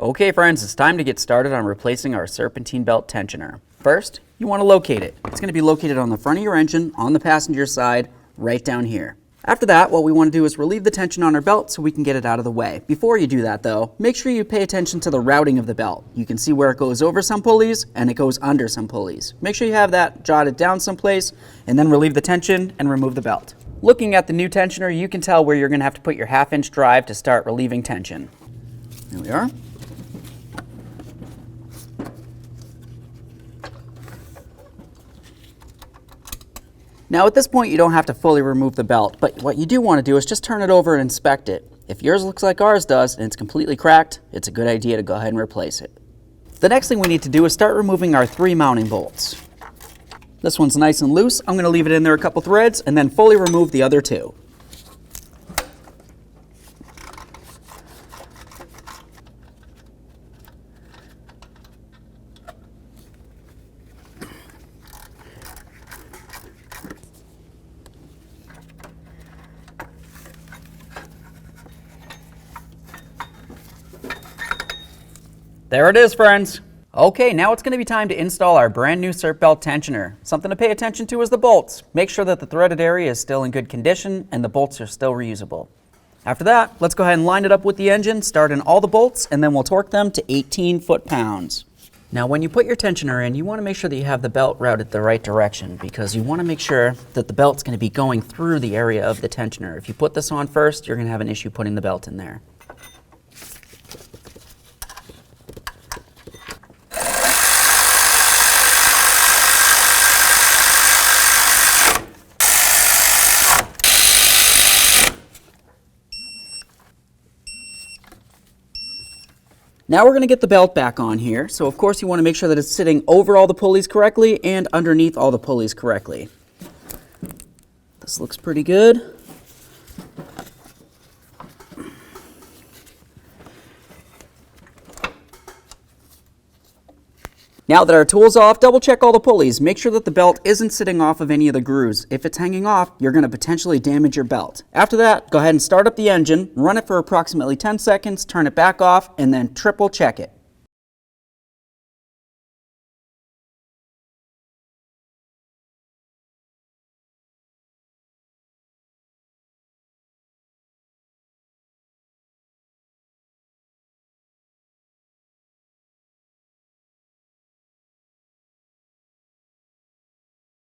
Okay friends, it's time to get started on replacing our serpentine belt tensioner. First, you want to locate it. It's going to be located on the front of your engine, on the passenger side, right down here. After that, what we want to do is relieve the tension on our belt so we can get it out of the way. Before you do that though, make sure you pay attention to the routing of the belt. You can see where it goes over some pulleys and it goes under some pulleys. Make sure you have that jotted down someplace and then relieve the tension and remove the belt. Looking at the new tensioner, you can tell where you're going to have to put your 1/2-inch drive to start relieving tension. Here we are. Now at this point you don't have to fully remove the belt, but what you do want to do is just turn it over and inspect it. If yours looks like ours does and it's completely cracked, it's a good idea to go ahead and replace it. The next thing we need to do is start removing our 3 mounting bolts. This one's nice and loose. I'm going to leave it in there a couple threads and then fully remove the other 2. There it is, friends. Okay, now it's going to be time to install our brand new Serp belt tensioner. Something to pay attention to is the bolts. Make sure that the threaded area is still in good condition and the bolts are still reusable. After that, let's go ahead and line it up with the engine, start in all the bolts, and then we'll torque them to 18 foot-pounds. Now when you put your tensioner in, you want to make sure that you have the belt routed the right direction because you want to make sure that the belt's going to be going through the area of the tensioner. If you put this on first, you're going to have an issue putting the belt in there. Now we're going to get the belt back on here, so of course you want to make sure that it's sitting over all the pulleys correctly and underneath all the pulleys correctly. This looks pretty good. Now that our tool's off, double check all the pulleys. Make sure that the belt isn't sitting off of any of the grooves. If it's hanging off, you're going to potentially damage your belt. After that, go ahead and start up the engine, run it for approximately 10 seconds, turn it back off, and then triple check it.